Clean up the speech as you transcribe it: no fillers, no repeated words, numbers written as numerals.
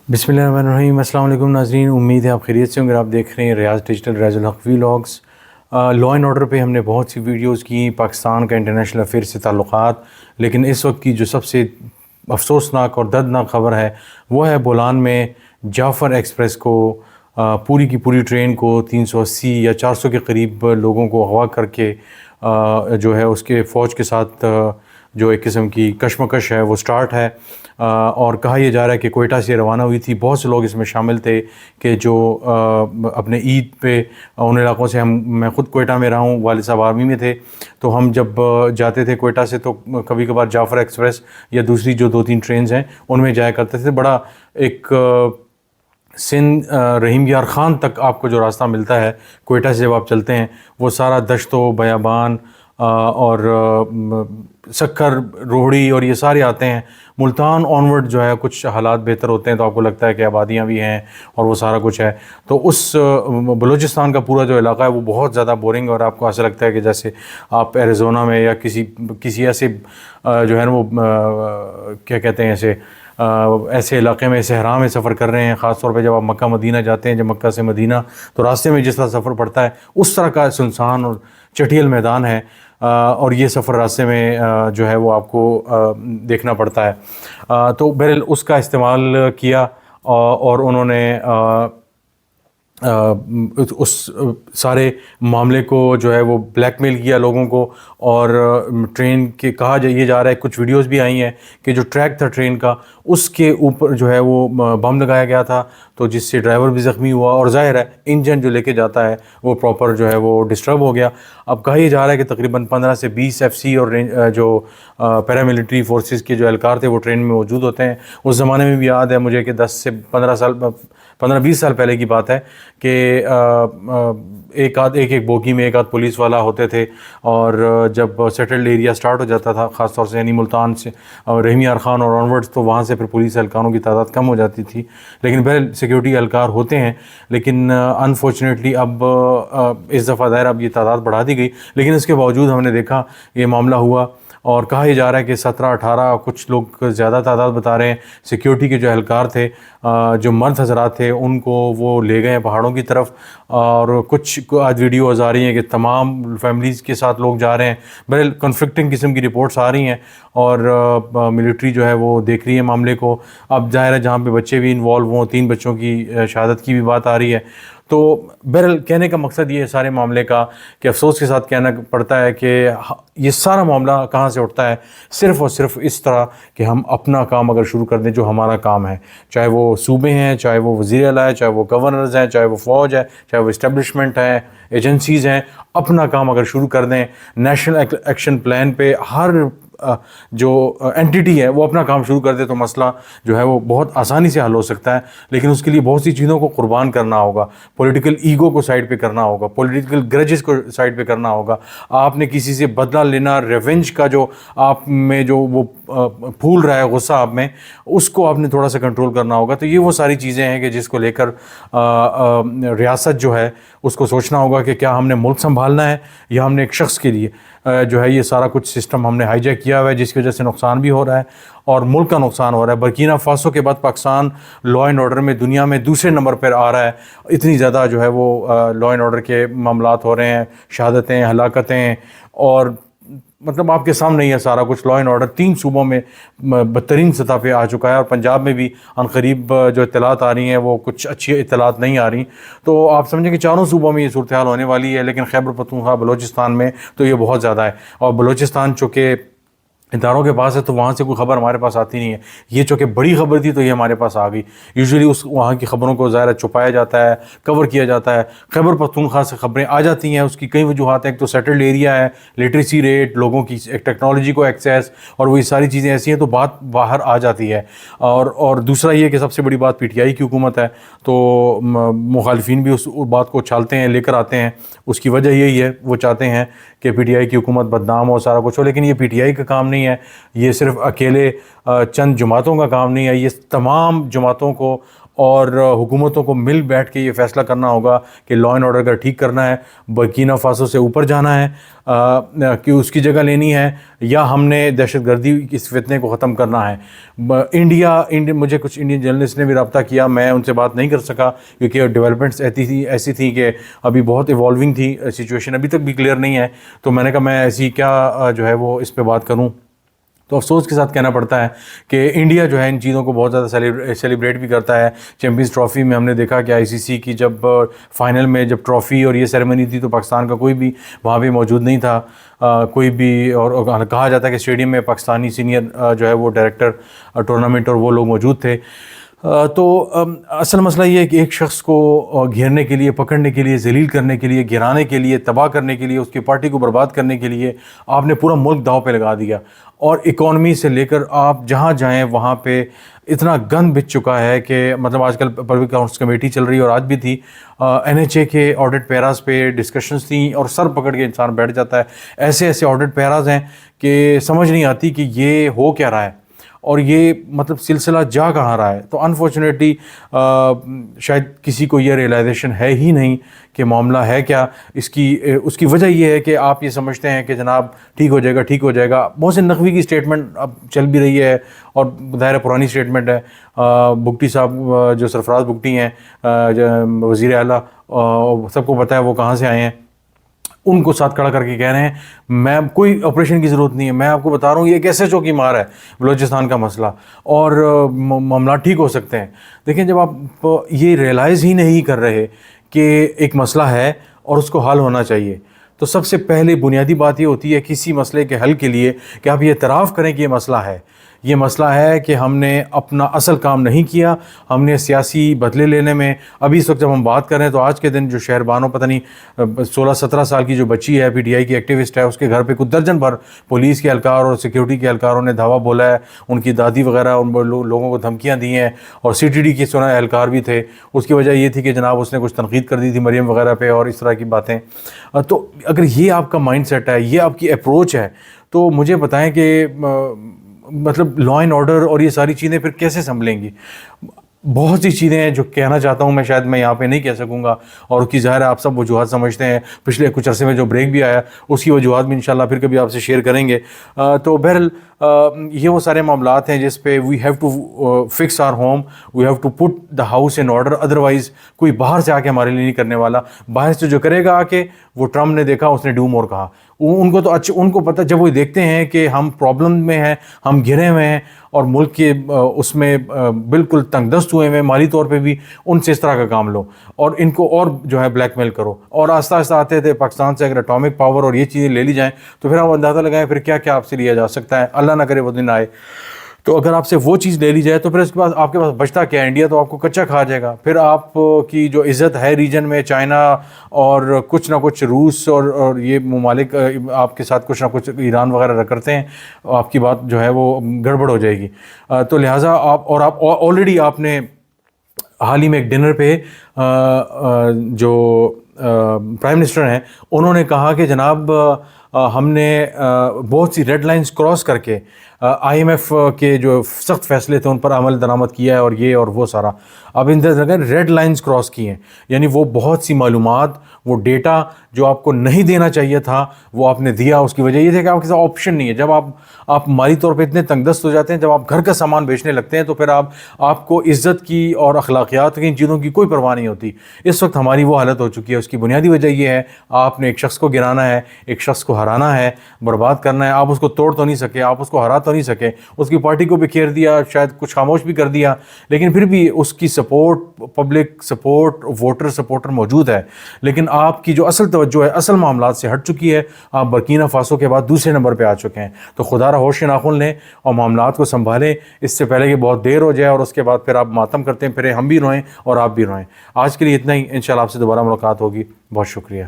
बिस्मिल्लाहिर्रहमानिर्रहीम। अस्सलाम वालेकुम नाज़रीन, उम्मीद है आप खैरियत से होंगे। आप देख रहे हैं रियाज़ डिजिटल रियाज़ुल हक़ व्लॉग्स। लॉ एंड ऑर्डर पे हमने बहुत सी वीडियोस की, पाकिस्तान का इंटरनेशनल अफेयर से ताल्लुक़ात। लेकिन इस वक्त की जो सबसे अफसोसनाक और दर्दनाक ख़बर है वो है बोलान में जाफ़र एक्सप्रेस को पूरी की पूरी ट्रेन को 380 या 400 के करीब लोगों को अगवा करके जो है उसके फ़ौज के साथ जो एक किस्म की कशमकश है वो स्टार्ट है। और कहा यह जा रहा है कि कोयटा से रवाना हुई थी। बहुत से लोग इसमें शामिल थे कि जो अपने ईद पे उन इलाक़ों से मैं ख़ुद कोयटा में रहा हूँ, वालिद साहब आर्मी में थे, तो हम जब जाते थे कोयटा से तो कभी कभार जाफ़र एक्सप्रेस या दूसरी जो 2-3 ट्रेन्स हैं उनमें जाया करते थे। बड़ा एक सिंध रहीम यार ख़ान तक आपको जो रास्ता मिलता है कोयटा से जब आप चलते हैं वो सारा दश्तो बयाबान और सक्कर रोहड़ी और ये सारे आते हैं। मुल्तान ऑनवर्ड जो है कुछ हालात बेहतर होते हैं तो आपको लगता है कि आबादियाँ भी हैं और वो सारा कुछ है। तो उस बलूचिस्तान का पूरा जो इलाका है वो बहुत ज़्यादा बोरिंग और आपको ऐसा लगता है कि जैसे आप एरिज़ोना में या किसी ऐसे जो है ना वो क्या कहते हैं ऐसे इलाके में सहरा में सफ़र कर रहे हैं। ख़ास तौर पे जब आप मक्का मदीना जाते हैं, जब मक्का से मदीना, तो रास्ते में जिस तरह सफ़र पड़ता है उस तरह का सुनसान और चटियल मैदान है। और ये सफ़र रास्ते में जो है वो आपको देखना पड़ता है। तो बहरहाल उसका इस्तेमाल किया और उन्होंने उस सारे मामले को जो है वो ब्लैकमेल किया लोगों को। और ट्रेन के कहा ये जा रहा है, कुछ वीडियोस भी आई हैं कि जो ट्रैक था ट्रेन का उसके ऊपर जो है वो बम लगाया गया था, तो जिससे ड्राइवर भी ज़ख्मी हुआ और ज़ाहिर है इंजन जो लेके जाता है वो प्रॉपर जो है वो डिस्टर्ब हो गया। अब कहा यह जा रहा है कि तकरीबन 15 से 20 FC और जो पैरामिलिट्री फोर्सेस के जो एहलकार थे वो ट्रेन में मौजूद होते हैं। उस ज़माने में भी याद है मुझे कि 10 से 15-20 साल पहले की बात है कि एक बोगी में एक आध पुलिस वाला होते थे। और जब सेटल्ड एरिया स्टार्ट हो जाता था ख़ास तौर से यानी मुल्तान से और रहीम यार ख़ान और ऑनवर्ड्स, तो वहाँ से फिर पुलिस एहलकारों की तादाद कम हो जाती थी। लेकिन बहरहाल सिक्योरिटी एहलकार होते हैं, लेकिन अनफॉर्चुनेटली अब इस दफ़ा दायर अब ये तादाद बढ़ा दी गई। लेकिन इसके बावजूद हमने देखा ये मामला हुआ और कहा यह जा रहा है कि 17-18 कुछ लोग ज़्यादा तादाद बता रहे हैं सिक्योरिटी के जो एहलकार थे, जो मर्द हजरात थे, उनको वो ले गए हैं पहाड़ों की तरफ। और कुछ आज वीडियोज़ आ रही हैं कि तमाम फैमिलीज़ के साथ लोग जा रहे हैं। बहरहाल कन्फ्लिक्टिंग किस्म की रिपोर्ट्स आ रही हैं और मिलिट्री जो है वो देख रही है मामले को। अब ज़ाहिर है जहाँ पे बच्चे भी इन्वॉल्व हों, 3 बच्चों की शहादत की भी बात आ रही है। तो बहरहाल कहने का मकसद ये है सारे मामले का कि अफसोस के साथ कहना पड़ता है कि ये सारा मामला कहाँ से उठता है, सिर्फ़ और सिर्फ इस तरह कि हम अपना काम अगर शुरू कर दें जो हमारा काम है, चाहे वो सूबे हैं, चाहे वो वज़ीर आला है, चाहे वो गवर्नर्स हैं, चाहे वो फ़ौज है, चाहे वो इस्टेब्लिशमेंट है, एजेंसीज़ हैं, अपना काम अगर शुरू कर दें नेशनल एक्शन प्लान पे हर जो एंटिटी है वो अपना काम शुरू कर दे तो मसला जो है वो बहुत आसानी से हल हो सकता है। लेकिन उसके लिए बहुत सी चीज़ों को कुर्बान करना होगा, पॉलिटिकल ईगो को साइड पे करना होगा, पॉलिटिकल ग्रजेस को साइड पे करना होगा। आपने किसी से बदला लेना, रिवेंज का जो आप में जो वो फूल रहा है गुस्सा आप में, उसको आपने थोड़ा सा कंट्रोल करना होगा। तो ये वो सारी चीज़ें हैं कि जिसको लेकर रियासत जो है उसको सोचना होगा कि क्या हमने मुल्क संभालना है या हमने एक शख्स के लिए जो है ये सारा कुछ सिस्टम हमने हाईजैक किया हुआ है, जिसकी वजह से नुकसान भी हो रहा है और मुल्क का नुकसान हो रहा है। बर्किना फासो के बाद पाकिस्तान लॉ एंड ऑर्डर में दुनिया में दूसरे नंबर पर आ रहा है। इतनी ज़्यादा जो है वो लॉ एंड ऑर्डर के मामलात हो रहे हैं, शहादतें, हलाकतें, और मतलब आपके सामने ही है सारा कुछ। लॉ एंड ऑर्डर 3 सूबों में बदतरीन सतह पे आ चुका है और पंजाब में भी अनकरीब जो इत्तलात आ रही हैं वो कुछ अच्छी इत्तलात नहीं आ रही। तो आप समझें कि चारों सूबों में ये सूरत हाल होने वाली है। लेकिन खैबर पख्तूनख्वा बलूचिस्तान में तो ये बहुत ज़्यादा है और बलूचिस्तान चूँकि इदारों के पास है तो वहाँ से कोई ख़बर हमारे पास आती नहीं है। ये चूँकि बड़ी ख़बर थी तो ये हमारे पास आ गई। यूजुअली उस वहाँ की ख़बरों को ज़ाहिर छुपाया जाता है, कवर किया जाता है। खैबर पख्तूनख्वा से ख़बरें आ जाती हैं, उसकी कई वजूहात हैं। एक तो सेटल्ड एरिया है, लिटरेसी रेट, लोगों की टेक्नोलॉजी को एक्सेस, और वही सारी चीज़ें ऐसी हैं तो बात बाहर आ जाती है। और दूसरा ये कि सबसे बड़ी बात PTI की हुकूमत है, तो मुखालिफिन भी उस बात को उछालते हैं, लेकर आते हैं। उसकी वजह यही है, वो चाहते हैं कि PTI की हुकूमत बदनाम हो, सारा कुछ हो। लेकिन ये PTI का काम नहीं है, ये सिर्फ अकेले चंद जमातों का काम नहीं है, ये तमाम जमातों को اور حکومتوں کو مل بیٹھ کے یہ فیصلہ کرنا ہوگا کہ لا اینڈ آرڈر کا ٹھیک کرنا ہے، برکینا فاسو سے اوپر جانا ہے کہ اس کی جگہ لینی ہے، یا ہم نے دہشت گردی اس فتنے کو ختم کرنا ہے۔ انڈیا مجھے کچھ انڈین جرنلسٹ نے بھی رابطہ کیا، میں ان سے بات نہیں کر سکا کیونکہ ڈیولپمنٹس ایسی تھی کہ ابھی بہت ایوالونگ تھی سچویشن، ابھی تک بھی کلیئر نہیں ہے، تو میں نے کہا میں ایسی کیا جو ہے وہ اس پہ بات کروں۔ تو افسوس کے ساتھ کہنا پڑتا ہے کہ انڈیا جو ہے ان چیزوں کو بہت زیادہ سیلیبریٹ بھی کرتا ہے۔ چیمپئنز ٹرافی میں ہم نے دیکھا کہ ICC کی جب فائنل میں جب ٹرافی اور یہ سیریمنی تھی تو پاکستان کا کوئی بھی وہاں پہ موجود نہیں تھا، کوئی بھی، اور کہا جاتا ہے کہ اسٹیڈیم میں پاکستانی سینئر جو ہے وہ ڈائریکٹر ٹورنامنٹ اور وہ لوگ موجود تھے۔ تو اصل مسئلہ یہ ہے کہ ایک شخص کو گھیرنے کے لیے، پکڑنے کے لیے، ذلیل کرنے کے لیے، گرانے کے لیے، تباہ کرنے کے لیے، اس کی پارٹی کو برباد کرنے کے لیے آپ نے پورا ملک داؤ پہ لگا دیا، اور اکانومی سے لے کر آپ جہاں جائیں وہاں پہ اتنا گند بچ چکا ہے کہ مطلب آج کل پبلک اکاؤنٹس کمیٹی چل رہی ہے اور آج بھی تھی، NHA کے آڈٹ پیراز پہ ڈسکشنز تھیں اور سر پکڑ کے انسان بیٹھ جاتا ہے۔ ایسے آڈٹ پیراز ہیں کہ سمجھ نہیں آتی کہ یہ ہو کیا رہا ہے اور یہ مطلب سلسلہ جا کہاں رہا ہے۔ تو انفارچونیٹلی شاید کسی کو یہ ریئلائزیشن ہے ہی نہیں کہ معاملہ ہے کیا۔ اس کی وجہ یہ ہے کہ آپ یہ سمجھتے ہیں کہ جناب ٹھیک ہو جائے گا۔ محسن نقوی کی سٹیٹمنٹ اب چل بھی رہی ہے اور ظاہر پرانی سٹیٹمنٹ ہے، بگٹی صاحب جو سرفراز بگٹی ہیں وزیر اعلیٰ، سب کو پتہ ہے وہ کہاں سے آئے ہیں، ان کو ساتھ کھڑا کر کے کہہ رہے ہیں میں کوئی آپریشن کی ضرورت نہیں ہے، میں آپ کو بتا رہا ہوں یہ ایک SHO کی مار ہے بلوچستان کا مسئلہ، اور معاملات ٹھیک ہو سکتے ہیں۔ دیکھیں جب آپ یہ ریئلائز ہی نہیں کر رہے کہ ایک مسئلہ ہے اور اس کو حل ہونا چاہیے، تو سب سے پہلے بنیادی بات یہ ہوتی ہے کسی مسئلے کے حل کے لیے کہ آپ یہ اعتراف کریں کہ یہ مسئلہ ہے کہ ہم نے اپنا اصل کام نہیں کیا، ہم نے سیاسی بدلے لینے میں، ابھی اس وقت جب ہم بات کر رہے ہیں تو آج کے دن جو شہر بانو پتہ نہیں 16-17 سال کی جو بچی ہے PTI کی ایکٹیوسٹ ہے، اس کے گھر پہ کچھ درجن بھر پولیس کے اہلکار اور سیکیورٹی کے اہلکاروں نے دھاوا بولا ہے، ان کی دادی وغیرہ ان لوگوں کو دھمکیاں دی ہیں، اور CTD کے سنا اہلکار بھی تھے۔ اس کی وجہ یہ تھی کہ جناب اس نے کچھ تنقید کر دی تھی مریم وغیرہ پہ اور اس طرح کی باتیں۔ تو اگر یہ آپ کا مائنڈ سیٹ ہے، یہ آپ کی اپروچ ہے، تو مجھے بتائیں کہ مطلب لا اینڈ آرڈر اور یہ ساری چیزیں پھر کیسے سنبھلیں گی؟ بہت سی چیزیں ہیں جو کہنا چاہتا ہوں میں، شاید میں یہاں پہ نہیں کہہ سکوں گا، اور اس کی ظاہر ہے آپ سب وجوہات سمجھتے ہیں۔ پچھلے کچھ عرصے میں جو بریک بھی آیا اس کی وجوہات بھی انشاءاللہ پھر کبھی آپ سے شیئر کریں گے۔ تو بہرحال یہ وہ سارے معاملات ہیں جس پہ we have to fix our home, we have to put the house in order, otherwise کوئی باہر سے آ کے ہمارے لیے نہیں کرنے والا۔ باہر سے جو کرے گا آ کے، وہ ٹرمپ نے دیکھا اس نے ڈو مور کہا، ان کو تو ان کو پتہ، جب وہ دیکھتے ہیں کہ ہم پرابلم میں ہیں، ہم گھرے ہوئے ہیں اور ملک کے اس میں بالکل تنگ دست ہوئے ہیں مالی طور پہ بھی، ان سے اس طرح کا کام لو اور ان کو اور جو ہے بلیک میل کرو، اور آہستہ آہستہ آتے تھے پاکستان سے اگر اٹامک پاور اور یہ چیزیں لے لی جائیں تو پھر آپ اندازہ لگائیں پھر کیا کیا آپ سے لیا جا سکتا ہے، اللہ نہ کرے وہ دن آئے۔ تو اگر آپ سے وہ چیز لے لی جائے تو پھر اس کے بعد آپ کے پاس بچتا کیا ہے؟ انڈیا تو آپ کو کچا کھا جائے گا۔ پھر آپ کی جو عزت ہے ریجن میں، چائنا اور کچھ نہ کچھ روس اور یہ ممالک آپ کے ساتھ کچھ نہ کچھ ایران وغیرہ کرتے ہیں، آپ کی بات جو ہے وہ گڑبڑ ہو جائے گی۔ تو لہٰذا آپ آلریڈی آپ نے حال ہی میں ایک ڈنر پہ جو پرائم منسٹر ہیں انہوں نے کہا کہ جناب ہم نے بہت سی ریڈ لائنز کراس کر کے IMF کے جو سخت فیصلے تھے ان پر عمل درآمد کیا ہے، اور یہ اور وہ سارا اب ان ریڈ لائنز کراس کی ہیں، یعنی وہ بہت سی معلومات، وہ ڈیٹا جو آپ کو نہیں دینا چاہیے تھا وہ آپ نے دیا۔ اس کی وجہ یہ تھی کہ آپ کے ساتھ آپشن نہیں ہے۔ جب آپ مالی طور پہ اتنے تنگ دست ہو جاتے ہیں، جب آپ گھر کا سامان بیچنے لگتے ہیں تو پھر آپ کو عزت کی اور اخلاقیات کی ان چیزوں کی کوئی پرواہ نہیں ہوتی۔ اس وقت ہماری وہ حالت ہو چکی ہے۔ اس کی بنیادی وجہ یہ ہے آپ نے ایک شخص کو گرانا ہے، ایک شخص کو ہرانا ہے، برباد کرنا ہے۔ آپ اس کو توڑ تو نہیں سکے، آپ اس کو ہرا تو نہیں سکے، اس کی پارٹی کو بھی کھیر دیا، شاید کچھ خاموش بھی کر دیا، لیکن پھر بھی اس کی support, public support, voter supporter موجود ہے۔ لیکن آپ کی جو اصل توجہ ہے اصل معاملات سے ہٹ چکی ہے، آپ برکینا فاسو کے بعد دوسرے نمبر پہ آ چکے ہیں۔ تو خدا را ہوش ناخن لیں اور معاملات کو سنبھالیں، اس سے پہلے کہ بہت دیر ہو جائے اور اس کے بعد پھر آپ ماتم کرتے ہیں پھر ہم بھی روئیں اور آپ بھی روئیں۔ آج کے لیے اتنا ہی، انشاءاللہ آپ سے دوبارہ ملاقات ہوگی۔ بہت شکریہ۔